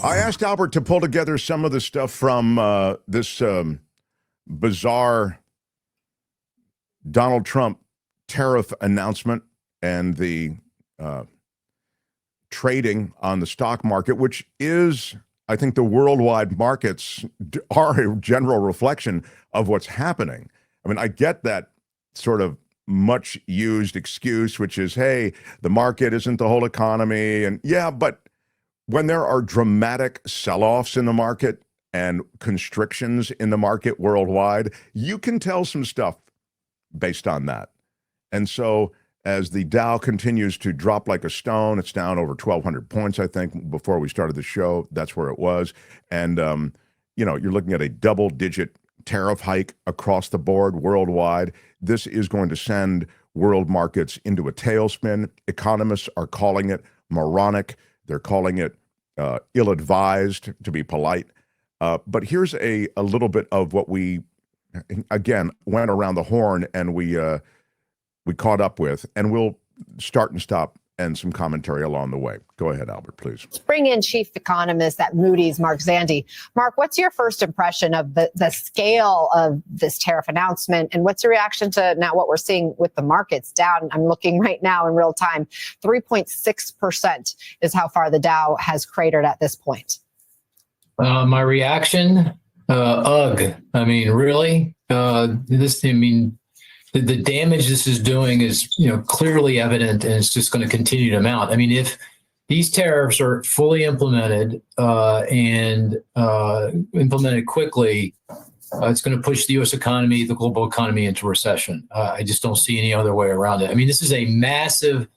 I asked Albert to pull together some of the stuff from this bizarre Donald Trump tariff announcement and the trading on the stock market, which is, I think, the worldwide markets are a general reflection of what's happening. I mean, I get that sort of much used excuse, which is, hey, the market isn't the whole economy. And yeah, but when there are dramatic sell-offs in the market and constrictions in the market worldwide, you can tell some stuff based on that. And so as the Dow continues to drop like a stone, it's down over 1,200 points, I think, before we started the show. That's where it was. And, you're looking at a double-digit tariff hike across the board worldwide. This is going to send world markets into a tailspin. Economists are calling it moronic. They're calling it ill-advised, to be polite. But here's a little bit of what we, again, went around the horn and we caught up with, and we'll start and stop and some commentary along the way. Go ahead, Albert, please. Let's bring in chief economist at Moody's, Mark Zandi. Mark, what's your first impression of the scale of this tariff announcement, and what's your reaction to now what we're seeing with the markets down? I'm looking right now in real time, 3.6% is how far the Dow has cratered at this point. My reaction, ugh. I mean, really? The damage this is doing is, clearly evident, and it's just going to continue to mount. I mean, if these tariffs are fully implemented and implemented quickly, it's going to push the U.S. economy, the global economy, into recession. I just don't see any other way around it. I mean, this is a massive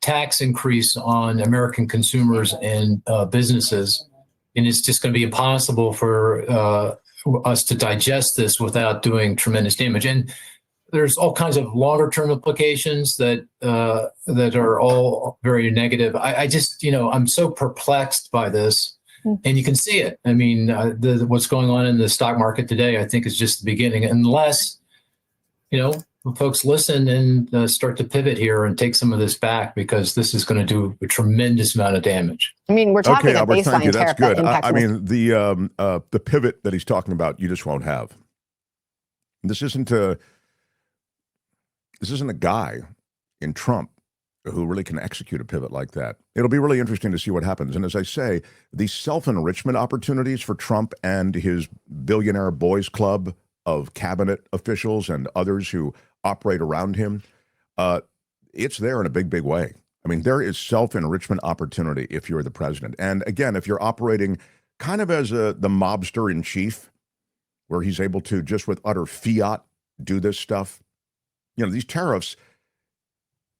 tax increase on American consumers and businesses, and it's just going to be impossible for us to digest this without doing tremendous damage. And there's all kinds of longer-term implications that are all very negative. I just, I'm so perplexed by this, and you can see it. I mean, what's going on in the stock market today, I think, is just the beginning. Unless, folks listen and start to pivot here and take some of this back, because this is going to do a tremendous amount of damage. I mean, we're talking okay, Albert, thank you. That's good. I mean, the pivot that he's talking about, you just won't have. This isn't a guy in Trump who really can execute a pivot like that. It'll be really interesting to see what happens. And as I say, the self-enrichment opportunities for Trump and his billionaire boys club of cabinet officials and others who operate around him, it's there in a big, big way. I mean, there is self-enrichment opportunity if you're the president. And again, if you're operating kind of as the mobster in chief, where he's able to just with utter fiat do this stuff. These tariffs,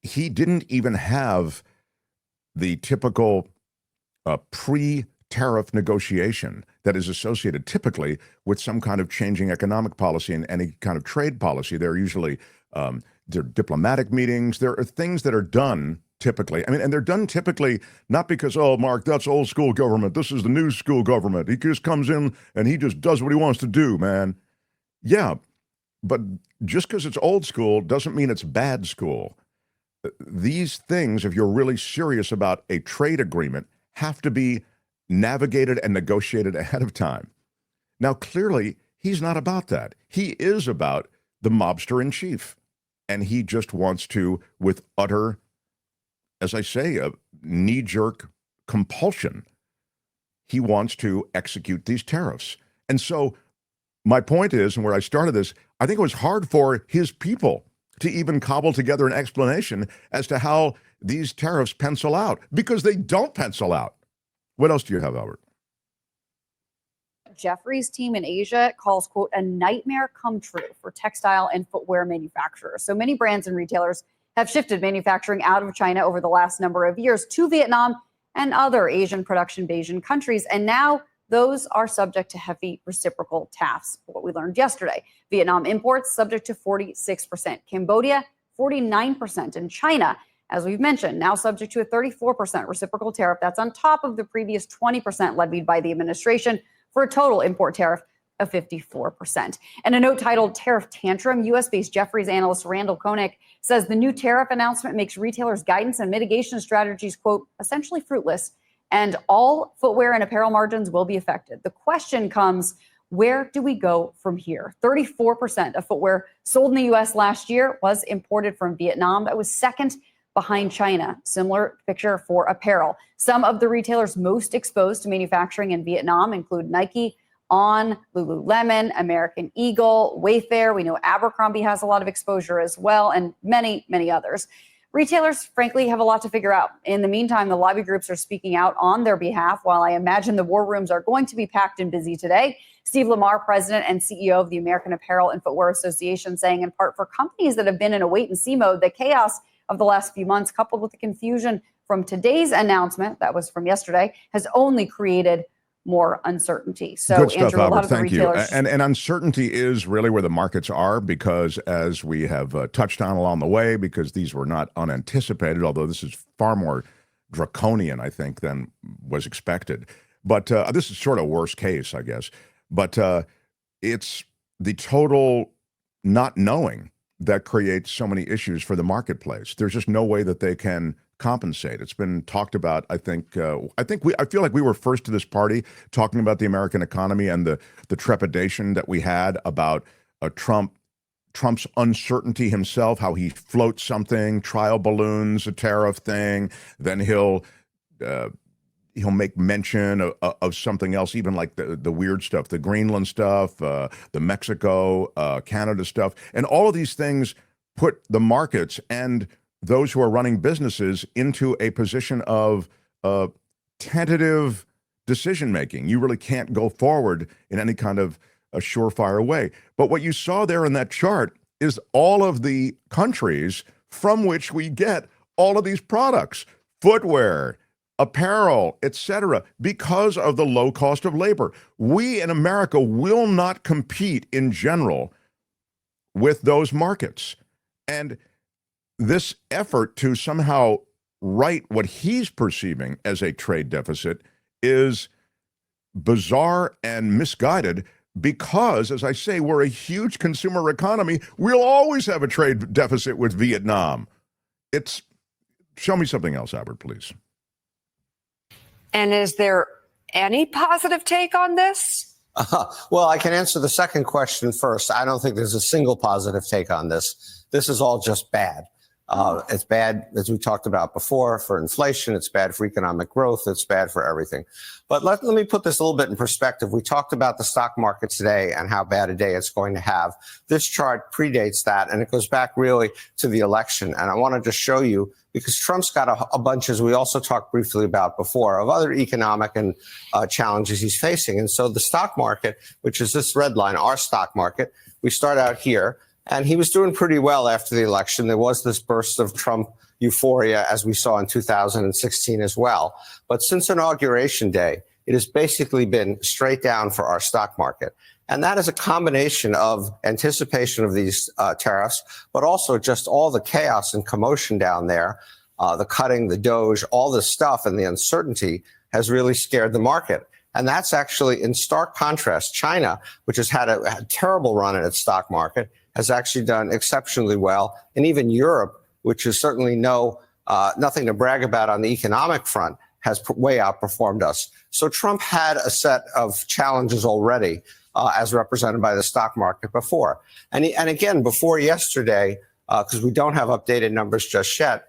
he didn't even have the typical pre-tariff negotiation that is associated typically with some kind of changing economic policy and any kind of trade policy. They're usually they're diplomatic meetings. There are things that are done typically. I mean, and they're done typically not because, oh, Mark, that's old school government. This is the new school government. He just comes in and he just does what he wants to do, man. Yeah. But just because it's old school doesn't mean it's bad school. These things, if you're really serious about a trade agreement, have to be navigated and negotiated ahead of time. Now, clearly, he's not about that. He is about the mobster in chief. And he just wants to, with utter, as I say, a knee-jerk compulsion, he wants to execute these tariffs. And so my point is, and where I started this, I think it was hard for his people to even cobble together an explanation as to how these tariffs pencil out, because they don't pencil out. What else do you have, Albert? Jeffrey's team in Asia calls, quote, a nightmare come true for textile and footwear manufacturers. So many brands and retailers have shifted manufacturing out of China over the last number of years to Vietnam and other Asian production Asian countries. And now those are subject to heavy reciprocal tariffs. What we learned yesterday, Vietnam imports subject to 46%, Cambodia 49%, and China, as we've mentioned, now subject to a 34% reciprocal tariff. That's on top of the previous 20% levied by the administration for a total import tariff of 54%. And a note titled Tariff Tantrum, U.S.-based Jefferies analyst Randall Koenig says the new tariff announcement makes retailers' guidance and mitigation strategies, quote, essentially fruitless and all footwear and apparel margins will be affected. The question comes, where do we go from here? 34% of footwear sold in the U.S. last year was imported from Vietnam. That was second behind China. Similar picture for apparel. Some of the retailers most exposed to manufacturing in Vietnam include Nike, On, Lululemon, American Eagle, Wayfair. We know Abercrombie has a lot of exposure as well, and many, many others. Retailers, frankly, have a lot to figure out. In the meantime, the lobby groups are speaking out on their behalf. While I imagine the war rooms are going to be packed and busy today, Steve Lamar, president and CEO of the American Apparel and Footwear Association, saying in part, for companies that have been in a wait-and-see mode, the chaos of the last few months, coupled with the confusion from today's announcement, that was from yesterday, has only created more uncertainty. So, good stuff, Andrew, a lot Albert. of the Thank you. retailers... And uncertainty is really where the markets are, because as we have touched on along the way, because these were not unanticipated, although this is far more draconian, I think, than was expected. But this is sort of worst case, I guess. But it's the total not knowing that creates so many issues for the marketplace. There's just no way that they can compensate. It's been talked about. I feel like we were first to this party talking about the American economy and the trepidation that we had about Trump's uncertainty himself, how he floats something, trial balloons, a tariff thing, then he'll make mention of something else, even like the weird stuff, the Greenland stuff, the Mexico, Canada stuff. And all of these things put the markets and those who are running businesses into a position of tentative decision-making. You really can't go forward in any kind of a surefire way. But what you saw there in that chart is all of the countries from which we get all of these products, footwear, apparel, etc., because of the low cost of labor. We in America will not compete in general with those markets. And this effort to somehow right what he's perceiving as a trade deficit is bizarre and misguided because, as I say, we're a huge consumer economy. We'll always have a trade deficit with Vietnam. Show me something else, Albert, please. And is there any positive take on this? Well, I can answer the second question first. I don't think there's a single positive take on this. This is all just bad. It's bad, as we talked about before, for inflation. It's bad for economic growth. It's bad for everything. But let me put this a little bit in perspective. We talked about the stock market today and how bad a day it's going to have. This chart predates that, and it goes back really to the election. And I want to just show you, because Trump's got a bunch, as we also talked briefly about before, of other economic and challenges he's facing. And so the stock market, which is this red line, our stock market, we start out here. And he was doing pretty well after the election. There was this burst of Trump euphoria, as we saw in 2016 as well. But since Inauguration Day, it has basically been straight down for our stock market. And that is a combination of anticipation of these tariffs, but also just all the chaos and commotion down there, the cutting, the Doge, all this stuff, and the uncertainty has really scared the market. And that's actually in stark contrast. China, which has had a terrible run in its stock market, has actually done exceptionally well. And even Europe, which is certainly nothing to brag about on the economic front, has way outperformed us. So Trump had a set of challenges already, as represented by the stock market before. And again, before yesterday, because we don't have updated numbers just yet,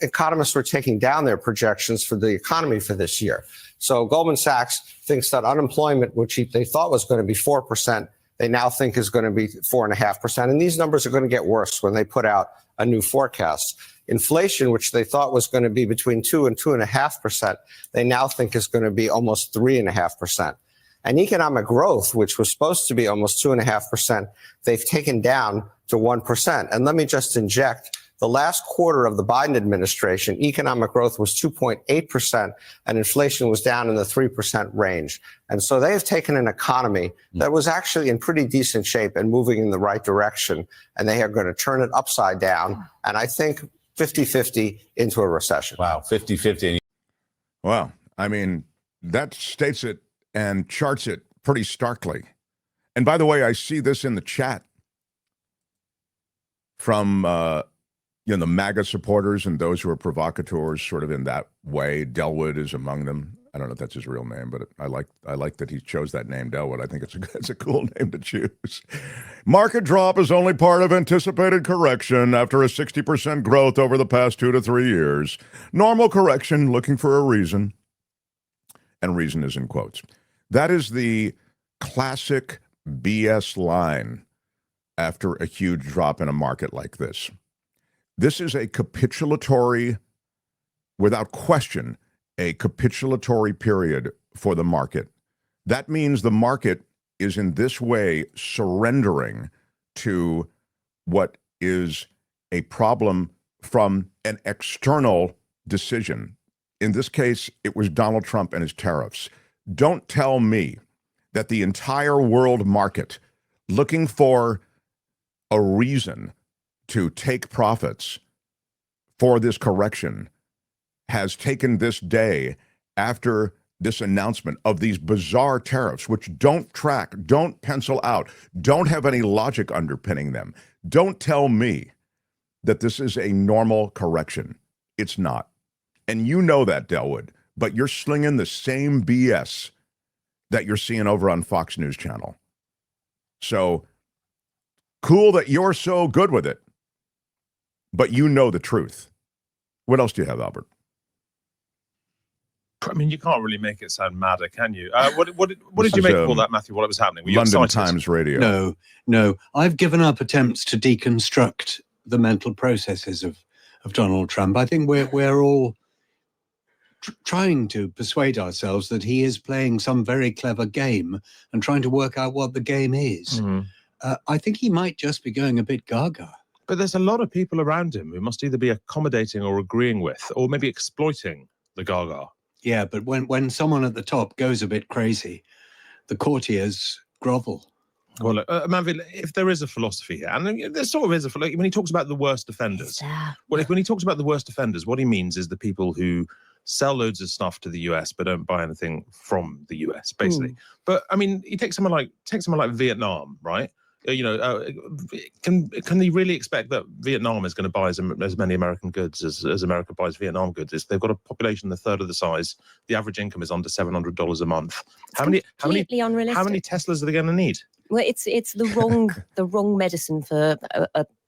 economists were taking down their projections for the economy for this year. So Goldman Sachs thinks that unemployment, which they thought was going to be 4%, they now think is going to be 4.5%. And these numbers are going to get worse when they put out a new forecast. Inflation, which they thought was going to be between 2 and 2.5%, they now think is going to be almost 3.5%. And economic growth, which was supposed to be almost 2.5%, they've taken down to 1%. And let me just inject, the last quarter of the Biden administration, economic growth was 2.8%, and inflation was down in the 3% range. And so they have taken an economy that was actually in pretty decent shape and moving in the right direction, and they are going to turn it upside down, and I think 50-50 into a recession. Wow, 50-50. Well, I mean, that states it and charts it pretty starkly. And by the way, I see this in the chat from the MAGA supporters and those who are provocateurs, sort of in that way. Delwood is among them. I don't know if that's his real name, but I like that he chose that name, Delwood. I think it's a cool name to choose. Market drop is only part of anticipated correction after a 60% growth over the past 2 to 3 years. Normal correction, looking for a reason, and reason is in quotes. That is the classic BS line after a huge drop in a market like this. This is a capitulatory, without question, a capitulatory period for the market. That means the market is in this way surrendering to what is a problem from an external decision. In this case, it was Donald Trump and his tariffs. Don't tell me that the entire world market, looking for a reason to take profits for this correction, has taken this day after this announcement of these bizarre tariffs, which don't track, don't pencil out, don't have any logic underpinning them. Don't tell me that this is a normal correction. It's not. And you know that, Delwood, but you're slinging the same BS that you're seeing over on Fox News Channel. So cool that you're so good with it, but you know the truth. What else do you have, Albert? I mean, you can't really make it sound madder, can you? What did you make of all that, Matthew, while it was happening? Were you London excited? Times Radio. No. I've given up attempts to deconstruct the mental processes of Donald Trump. I think we're all trying to persuade ourselves that he is playing some very clever game and trying to work out what the game is. I think he might just be going a bit gaga. But there's a lot of people around him who must either be accommodating or agreeing with, or maybe exploiting the gaga. Yeah, but when someone at the top goes a bit crazy, the courtiers grovel. Well, Manville, if there is a philosophy here, and there sort of is a philosophy, when he talks about the worst offenders, when he talks about the worst offenders, what he means is the people who sell loads of stuff to the US but don't buy anything from the US, basically. But I mean, you take someone like Vietnam, right? Can they really expect that Vietnam is going to buy as many American goods as America buys Vietnam goods? They've got a population a third of the size. The average income is under $700 a month. How many Teslas are they going to need? Well, it's the wrong medicine for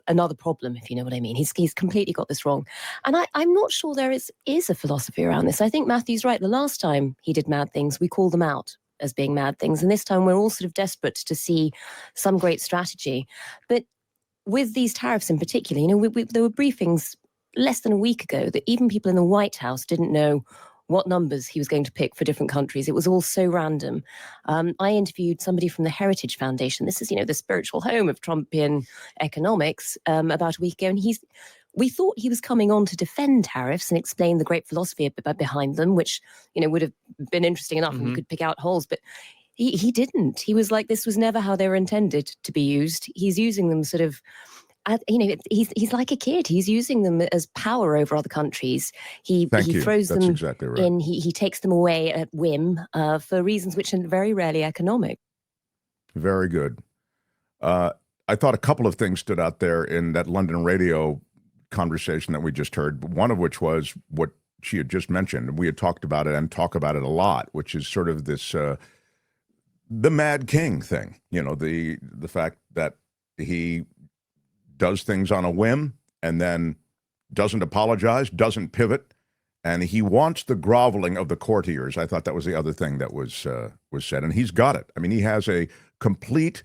another problem, if you know what I mean. He's completely got this wrong, and I'm not sure there is a philosophy around this. I think Matthew's right. The last time he did mad things, we called them out as being mad things, and this time we're all sort of desperate to see some great strategy. But with these tariffs in particular, there were briefings less than a week ago that even people in the White House didn't know what numbers he was going to pick for different countries. It was all so random. I interviewed somebody from the Heritage Foundation. This is, the spiritual home of Trumpian economics, about a week ago, and we thought he was coming on to defend tariffs and explain the great philosophy behind them, which, would have been interesting enough and we could pick out holes, but he didn't. He was like, this was never how they were intended to be used. He's using them sort of, he's like a kid. He's using them as power over other countries. He throws them exactly right. in, he takes them away at whim for reasons which are very rarely economic. Very good. I thought a couple of things stood out there in that London radio conversation that we just heard, one of which was what she had just mentioned. We had talked about it and talk about it a lot, which is sort of this the Mad King thing. The fact that he does things on a whim and then doesn't apologize, doesn't pivot, and he wants the groveling of the courtiers. I thought that was the other thing that was said, and he's got it. I mean, he has a complete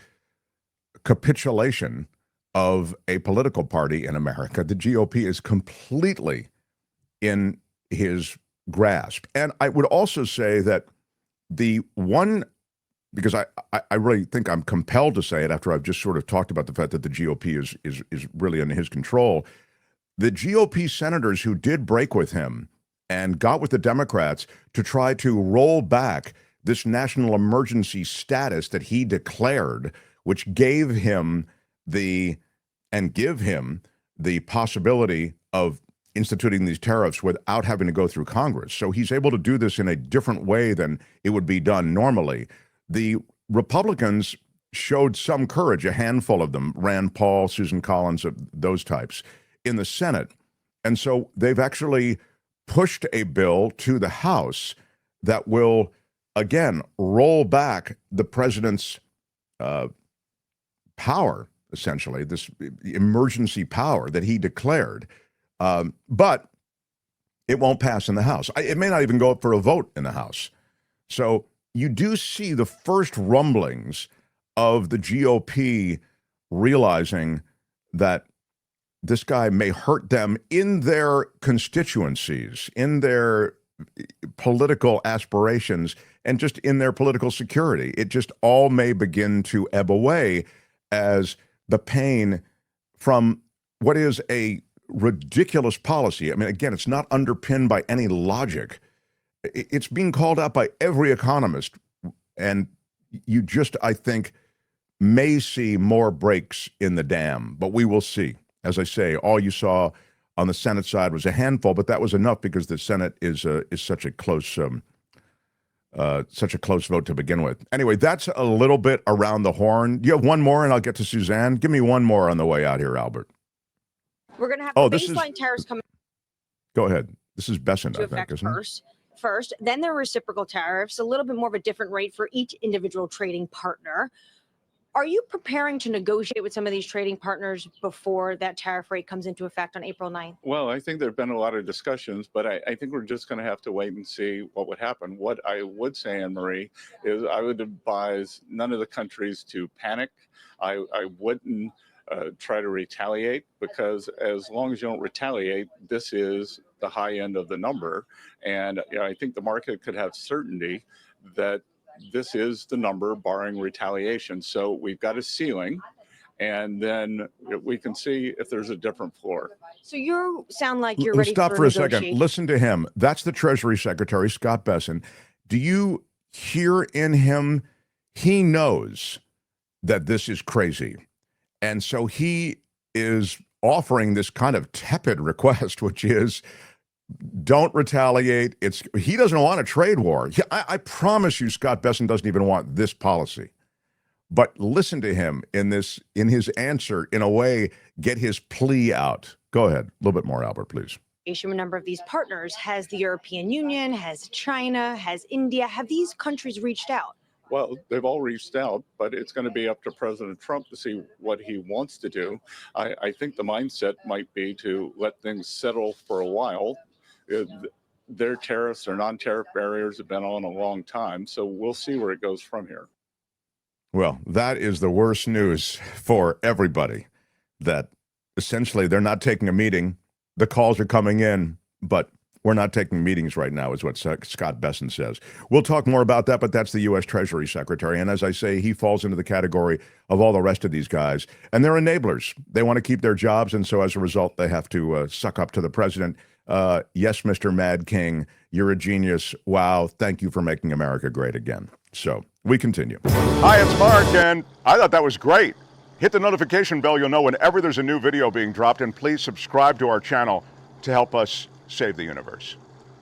capitulation of a political party in America. The GOP is completely in his grasp. And I would also say that the one, because I really think I'm compelled to say it after I've just sort of talked about the fact that the GOP is really in his control, the GOP senators who did break with him and got with the Democrats to try to roll back this national emergency status that he declared, which gave him give him the possibility of instituting these tariffs without having to go through Congress. So he's able to do this in a different way than it would be done normally. The Republicans showed some courage, a handful of them, Rand Paul, Susan Collins, those types, in the Senate. And so they've actually pushed a bill to the House that will, again, roll back the president's power, essentially, this emergency power that he declared. But it won't pass in the House. It may not even go up for a vote in the House. So you do see the first rumblings of the GOP realizing that this guy may hurt them in their constituencies, in their political aspirations, and just in their political security. It just all may begin to ebb away as the pain from what is a ridiculous policy. I mean, again, it's not underpinned by any logic. It's being called out by every economist. And you just, I think, may see more breaks in the dam, but we will see. As I say, all you saw on the Senate side was a handful, but that was enough because the Senate is such a close vote to begin with. Anyway, that's a little bit around the horn. Do you have one more, and I'll get to Suzanne? Give me one more on the way out here, Albert. We're going to have the baseline tariffs come. Go ahead. This is Besson, to I think, effect isn't it? first, then there are reciprocal tariffs, a little bit more of a different rate for each individual trading partner. Are you preparing to negotiate with some of these trading partners before that tariff rate comes into effect on April 9th? Well, I think there have been a lot of discussions, but I think we're just going to have to wait and see what would happen. What I would say, Anne-Marie, is I would advise none of the countries to panic. I wouldn't try to retaliate, because as long as you don't retaliate, this is the high end of the number. And I think the market could have certainty that this is the number barring retaliation. So we've got a ceiling, and then we can see if there's a different floor. So you sound like you're ready Stop for for a second. negotiation. Listen to him. That's the Treasury Secretary, Scott Besson. Do you hear in him? He knows that this is crazy. And so he is offering this kind of tepid request, which is, don't retaliate. He doesn't want a trade war. I promise you, Scott Besson doesn't even want this policy. But listen to him in his answer, in a way, get his plea out. Go ahead. A little bit more, Albert, please. A number of these partners, has the European Union, has China, has India, have these countries reached out? Well, they've all reached out, but it's going to be up to President Trump to see what he wants to do. I think the mindset might be to let things settle for a while. Their tariffs or non-tariff barriers have been on a long time, so we'll see where it goes from here. Well, that is the worst news for everybody, that essentially they're not taking a meeting. The calls are coming in, but we're not taking meetings right now, is what Scott Besson says. We'll talk more about that, but that's the U.S. Treasury Secretary. And as I say, he falls into the category of all the rest of these guys. And they're enablers. They want to keep their jobs, and so as a result, they have to suck up to the president. Yes, Mr. Mad King, you're a genius. Wow, thank you for making America great again. So we continue. Hi, it's Mark, and I thought that was great. Hit the notification bell. You'll know whenever there's a new video being dropped, and please subscribe to our channel to help us save the universe.